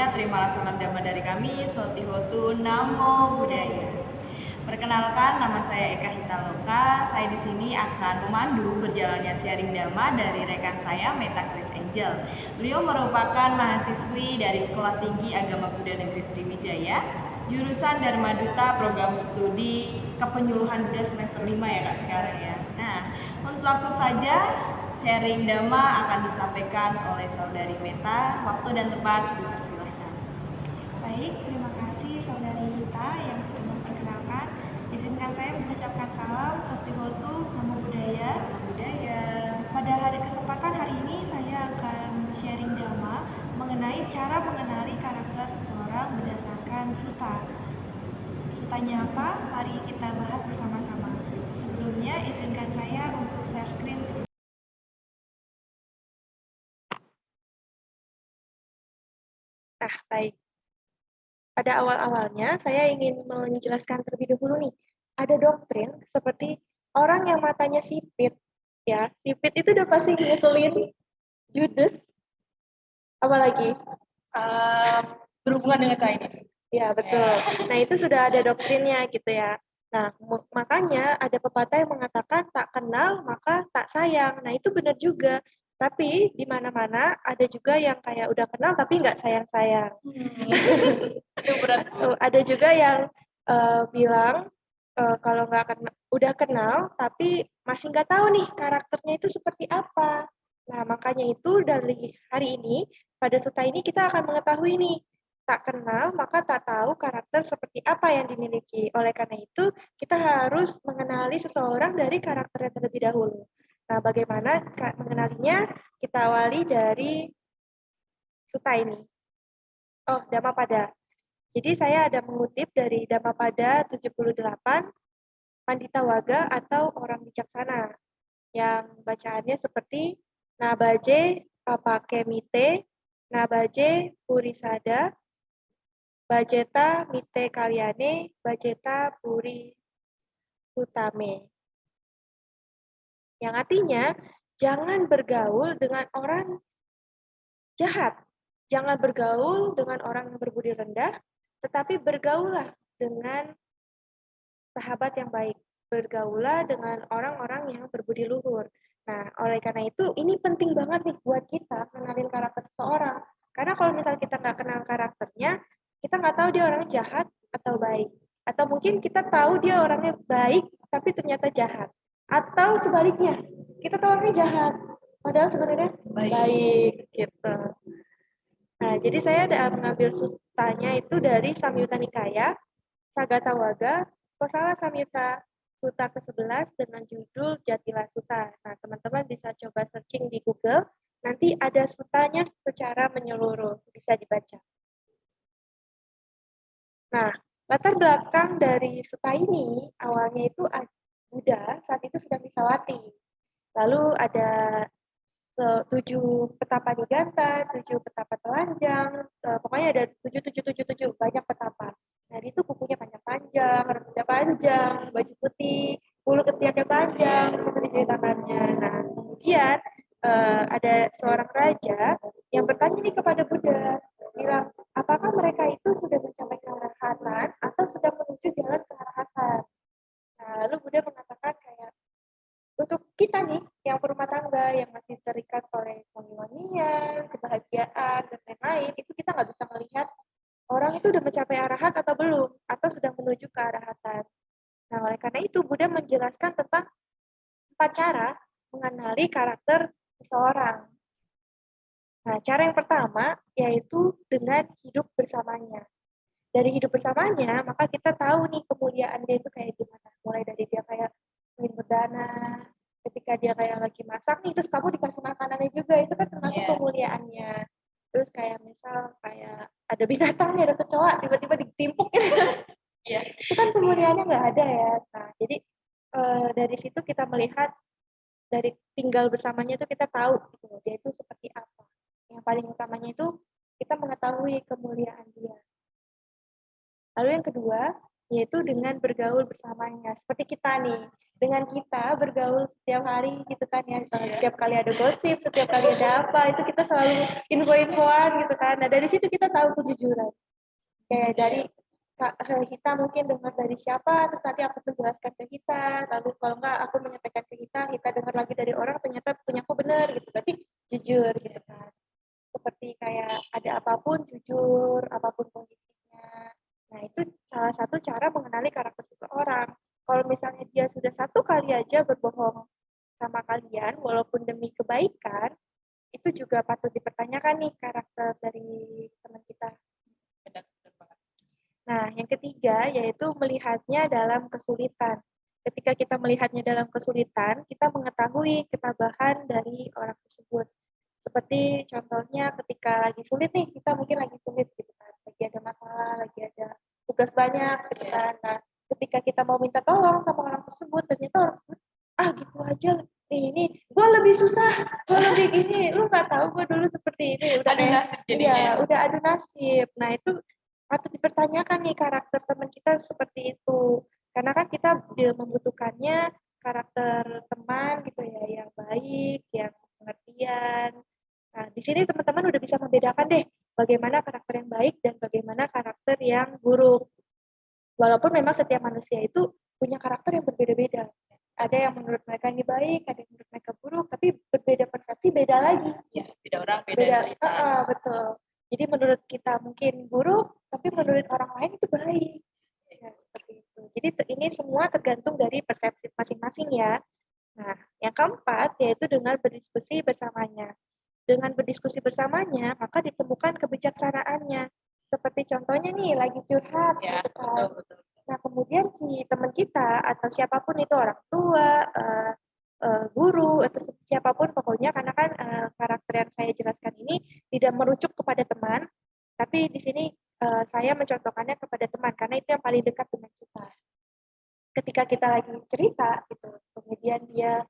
semuanya, terimalah salam damai dari kami, Sotihotu Namo Buddhaya. Perkenalkan, nama saya Eka Hitaloka. Saya di sini akan memandu berjalannya sharing dhamma dari rekan saya, Meta Chris Angel. Beliau merupakan mahasiswi dari Sekolah Tinggi Agama Buddha Negeri Sriwijaya, jurusan Dharma Duta Program Studi Kepenyuluhan Buddha semester 5 ya Kak sekarang ya. Nah, untuk langsung saja sharing dhamma akan disampaikan oleh saudari Meta. Waktu dan tempat dipersilahkan. Baik, terima kasih saudari Hita yang sudah memperkenalkan. Izinkan saya mengucapkan salam Sotihotu Namo Buddhaya. Pada kesempatan hari ini saya akan sharing dhamma mengenai cara mengenali karakter seseorang berdasarkan sutta. Suttanya apa? Mari kita bahas bersama-sama. Sebelumnya izinkan saya untuk share screen. Nah, baik. Pada awal-awalnya, saya ingin menjelaskan terlebih dahulu nih. Ada doktrin seperti orang yang matanya sipit, ya. Sipit itu udah pasti ngeselin, judes, apalagi Berhubungan dengan Chinese. ya, betul. Nah, itu sudah ada doktrinnya gitu ya. Nah, makanya ada pepatah yang mengatakan tak kenal maka tak sayang. Nah, itu benar juga. Tapi di mana-mana ada juga yang kayak udah kenal tapi nggak sayang-sayang. Itu berat. Ada juga yang bilang kalau udah kenal tapi masih nggak tahu nih karakternya itu seperti apa. Nah, makanya itu dari hari ini pada sutta ini kita akan mengetahui nih, tak kenal maka tak tahu karakter seperti apa yang dimiliki. Oleh karena itu, kita harus mengenali seseorang dari karakternya terlebih dahulu. Nah, bagaimana mengenalinya? Kita awali dari sutta ini. Oh, Dhammapada. Jadi saya ada mengutip dari Dhammapada 78, Pandita Waga atau orang bijaksana, yang bacaannya seperti Nabaje Papakemite, Nabaje Purisada, Bajeta Mite Kalyane, Bajeta Puri Utame. Yang artinya, jangan bergaul dengan orang jahat. Jangan bergaul dengan orang yang berbudi rendah, tetapi bergaullah dengan sahabat yang baik. Bergaulah dengan orang-orang yang berbudi luhur. Nah, oleh karena itu, ini penting banget nih buat kita mengenalin karakter seseorang. Karena kalau misalnya kita nggak kenal karakternya, kita nggak tahu dia orang jahat atau baik. Atau mungkin kita tahu dia orangnya baik, tapi ternyata jahat. Atau sebaliknya, kita tahu orangnya jahat, padahal sebenarnya baik gitu. Nah, jadi saya ada mengambil suttanya itu dari Samyutta Nikaya, Sagata Waga, Kosala Samyutta Sutta ke-11 dengan judul Jatila Sutta. Nah, teman-teman bisa coba searching di Google, nanti ada suttanya secara menyeluruh, bisa dibaca. Nah, latar belakang dari sutta ini, awalnya itu Buddha saat itu sedang Misawati. Lalu ada 7 petapa Niganta, 7 petapa telanjang, pokoknya ada 7, banyak petapa. Nah, itu kukunya panjang-panjang, rambutnya panjang, baju putih, bulu ketiaknya panjang, seperti diceritakannya. Nah, kemudian ada seorang raja yang bertanya nih kepada Buddha, bilang, apakah mereka itu sudah mencapai kearahatan atau sudah menuju jalan kearahatan? Nah, lalu Buddha mengatakan kayak, untuk kita nih, yang berumah tangga, yang masih terikat oleh wangi-wangian, kebahagiaan, dan lain-lain, itu kita nggak bisa melihat orang itu udah mencapai arahat atau belum, atau sudah menuju ke arahatan. Nah, oleh karena itu, Buddha menjelaskan tentang 4 cara mengenali karakter seseorang. Nah, cara yang pertama, yaitu dengan hidup bersamanya. Dari hidup bersamanya, maka kita tahu nih kemuliaan dia itu kayak gimana. Mulai dari dia kayak ingin berdana, ketika dia kayak lagi masak nih, terus kamu dikasih makanannya juga, itu kan termasuk kemuliaannya. Terus kayak misal kayak ada binatang nih, ada kecoa, tiba-tiba ditimpuk. Itu kan kemuliaannya nggak ada ya. Nah, jadi dari situ kita melihat, dari tinggal bersamanya itu kita tahu gitu, dia itu seperti apa. Yang paling utamanya itu kita mengetahui kemuliaan dia. Lalu yang kedua, yaitu dengan bergaul bersamanya. Seperti kita nih, dengan kita bergaul setiap hari gitu kan ya, setiap kali ada gosip, setiap kali ada apa, itu kita selalu info-infoan gitu kan. Nah, dari situ kita tahu kejujuran. Kayak dari kita mungkin dengar dari siapa, terus nanti aku menjelaskan ke kita, lalu kalau enggak aku menyampaikan ke kita dengar lagi dari orang, ternyata punya aku benar gitu, berarti jujur gitu kan. Seperti kayak ada apapun jujur, apapun kondisinya. Nah, itu salah satu cara mengenali karakter seseorang. Kalau misalnya dia sudah satu kali aja berbohong sama kalian, walaupun demi kebaikan, itu juga patut dipertanyakan nih karakter dari teman kita. Nah, yang ketiga yaitu melihatnya dalam kesulitan. Ketika kita melihatnya dalam kesulitan, kita mengetahui ketabahan dari orang tersebut. Seperti contohnya ketika lagi sulit nih, kita mungkin lagi sulit gitu kan, lagi ada masalah, lagi ada tugas banyak gitu kan. Nah, ketika kita mau minta tolong sama orang tersebut, ternyata orang tersebut, gitu aja, ini gue lebih susah, gue lebih gini, lu nggak tahu gue dulu seperti ini, udah Adu kayak, nasib jadinya. iya, udah adu nasib. Nah, itu patut dipertanyakan nih karakter teman kita seperti itu. Karena kan kita membutuhkannya karakter teman gitu ya, yang baik, yang pengertian. Nah, di sini teman-teman udah bisa membedakan deh bagaimana karakter yang baik dan bagaimana karakter yang buruk. Walaupun memang setiap manusia itu punya karakter yang berbeda-beda. Ada yang menurut mereka ini baik, ada yang menurut mereka buruk, tapi berbeda persepsi, beda lagi. Ya, beda orang, beda cerita. Betul. Jadi menurut kita mungkin buruk, tapi menurut orang lain itu baik. Ya, seperti itu. Jadi ini semua tergantung dari persepsi masing-masing ya. Nah, yang keempat yaitu dengan berdiskusi bersamanya. Dengan berdiskusi bersamanya, maka ditemukan kebijaksanaannya. Seperti contohnya nih, lagi curhat. Ya, gitu kan. betul. Nah, kemudian si teman kita atau siapapun itu orang tua, guru, atau siapapun pokoknya, karena kan karakter yang saya jelaskan ini tidak merujuk kepada teman, tapi di sini saya mencontohkannya kepada teman, karena itu yang paling dekat dengan kita. Ketika kita lagi cerita, gitu, kemudian dia,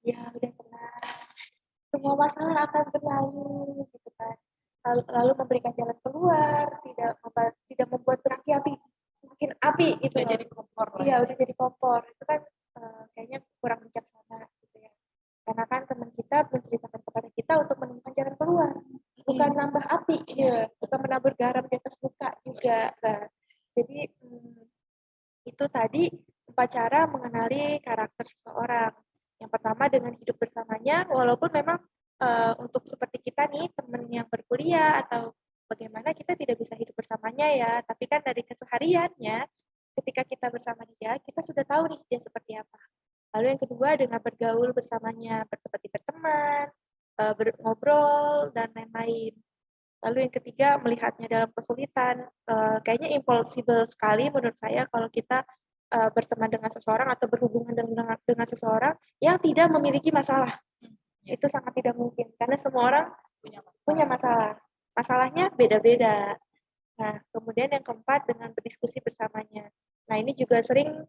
ya udah tenang, semua masalah akan berlalu, gitu kan. Lalu memberikan jalan keluar, tidak membuat berapi-api, semakin api gitu. Udah jadi kompor. Iya, udah jadi kompor. Itu kan kayaknya kurang bijaksana gitu ya. Karena kan teman kita menceritakan kepada kita untuk menemukan jalan keluar, bukan nambah api, ya, bukan menabur garam di atas muka juga. Nah, jadi itu tadi 4 cara mengenali karakter seseorang. Yang pertama dengan hidup bersamanya, walaupun memang untuk seperti kita nih, teman yang berkuliah atau bagaimana kita tidak bisa hidup bersamanya ya, tapi kan dari kesehariannya, ketika kita bersama dia, kita sudah tahu nih dia seperti apa. Lalu yang kedua dengan bergaul bersamanya, seperti berteman, ngobrol, dan lain-lain. Lalu yang ketiga melihatnya dalam kesulitan, kayaknya impossible sekali menurut saya kalau kita berteman dengan seseorang atau berhubungan dengan seseorang yang tidak memiliki masalah. Itu sangat tidak mungkin karena semua orang punya masalah. Masalahnya beda-beda. Nah, kemudian yang keempat dengan berdiskusi bersamanya. Nah, ini juga sering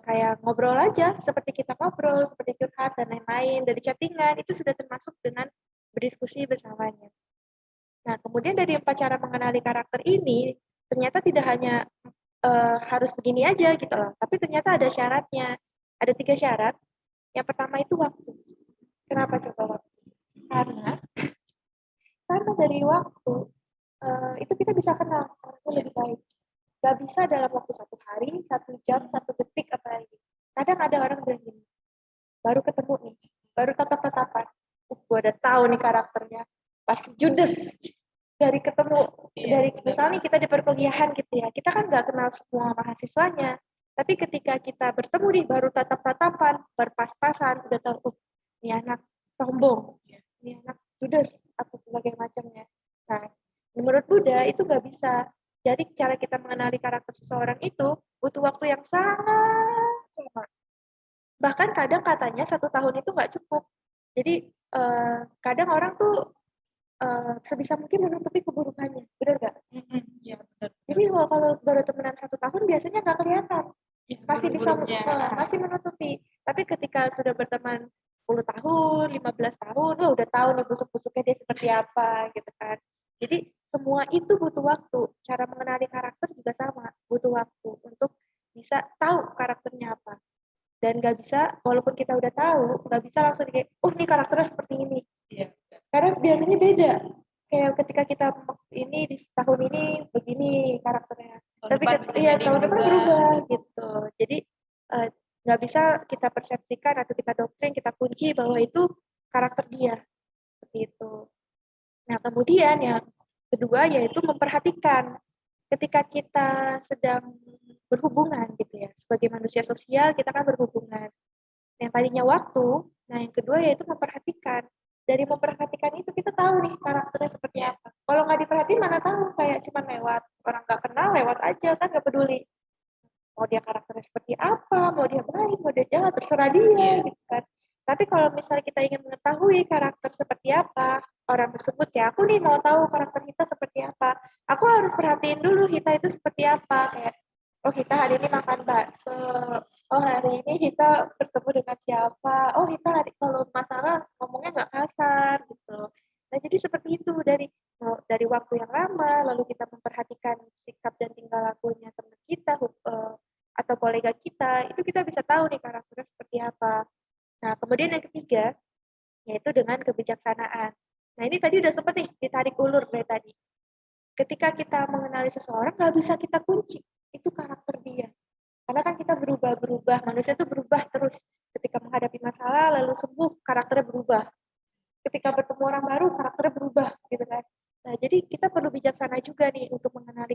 kayak ngobrol aja, seperti kita ngobrol, seperti curhat dan lain-lain, dari chattingan itu sudah termasuk dengan berdiskusi bersamanya. Nah, kemudian dari 4 cara mengenali karakter ini, ternyata tidak hanya harus begini aja gitu loh, tapi ternyata ada syaratnya. Ada 3 syarat. Yang pertama itu waktu. Kenapa coba waktu? Karena dari waktu itu kita bisa kenal orangnya lebih baik. Gak bisa dalam waktu 1 hari, 1 jam, 1 detik apalagi. Kadang ada orang bilang gini, baru ketemu nih, baru tatap-tatapan, gue udah tahu nih karakternya, pasti judes dari ketemu, dari misalnya kita di perkuliahan gitu ya, kita kan nggak kenal semua mahasiswanya, tapi ketika kita bertemu nih, baru tatap-tatapan, berpas-pasan, udah tahu, ini anak sombong, ini anak judes, atau sebagainya macamnya. Nah, menurut Buddha itu nggak bisa. Jadi cara kita mengenali karakter seseorang itu butuh waktu yang sangat lama. Bahkan kadang katanya 1 tahun itu nggak cukup. Jadi kadang orang tuh sebisa mungkin menutupi keburukannya, benar nggak? Iya, benar. Jadi kalau baru temenan 1 tahun biasanya nggak kelihatan, masih bisa masih menutupi. Tapi ketika sudah berteman 10 tahun, 15 tahun, udah tahu nih busuk-busuknya dia seperti apa gitu kan. Jadi semua itu butuh waktu. Cara mengenali karakter juga sama, butuh butuh waktu untuk bisa tahu karakternya apa. Dan nggak bisa, walaupun kita udah tahu, nggak bisa langsung kayak, oh ini karakternya seperti ini. Iya. Karena biasanya beda. Kayak ketika kita ini di tahun ini begini karakternya. Tahun Tapi depan bisa iya jadi tahun depan berubah. berubah gitu. Jadi nggak bisa kita persepsikan atau kita doktrin, kita kunci bahwa itu karakter dia. Seperti itu. Nah, kemudian yang kedua yaitu memperhatikan ketika kita sedang berhubungan gitu ya. Sebagai manusia sosial kita kan berhubungan. Yang tadinya waktu, nah yang kedua yaitu memperhatikan. Dari memperhatikan itu kita tahu nih karakternya seperti apa. Kalau nggak diperhatiin mana tahu, kayak cuma lewat. Orang nggak kenal lewat aja kan nggak peduli. Mau dia karakternya seperti apa, mau dia baik, mau dia jahat, terserah dia gitu kan. Tapi kalau misalnya kita ingin mengetahui karakter seperti apa orang tersebut, ya aku nih mau tahu karakter Hita seperti apa. Aku harus perhatiin dulu Hita itu seperti apa. Kayak, oh Hita hari ini makan bakso. Oh hari ini Hita bertemu dengan siapa. Oh Hita hari kalau masalah ngomongnya nggak kasar gitu. Nah jadi seperti itu dari waktu yang lama, lalu kita memperhatikan sikap dan tingkah lakunya teman kita atau kolega kita, itu kita bisa tahu nih karakternya seperti apa. Nah, kemudian yang ketiga, yaitu dengan kebijaksanaan. Nah, ini tadi udah sempat nih ditarik ulur dari tadi. Ketika kita mengenali seseorang, nggak bisa kita kunci. Itu karakter dia. Karena kan kita berubah-berubah. Manusia itu berubah terus. Ketika menghadapi masalah, lalu sembuh, karakternya berubah. Ketika bertemu orang baru, karakternya berubah. Gitu kan. Nah, jadi kita perlu bijaksana juga nih untuk mengenali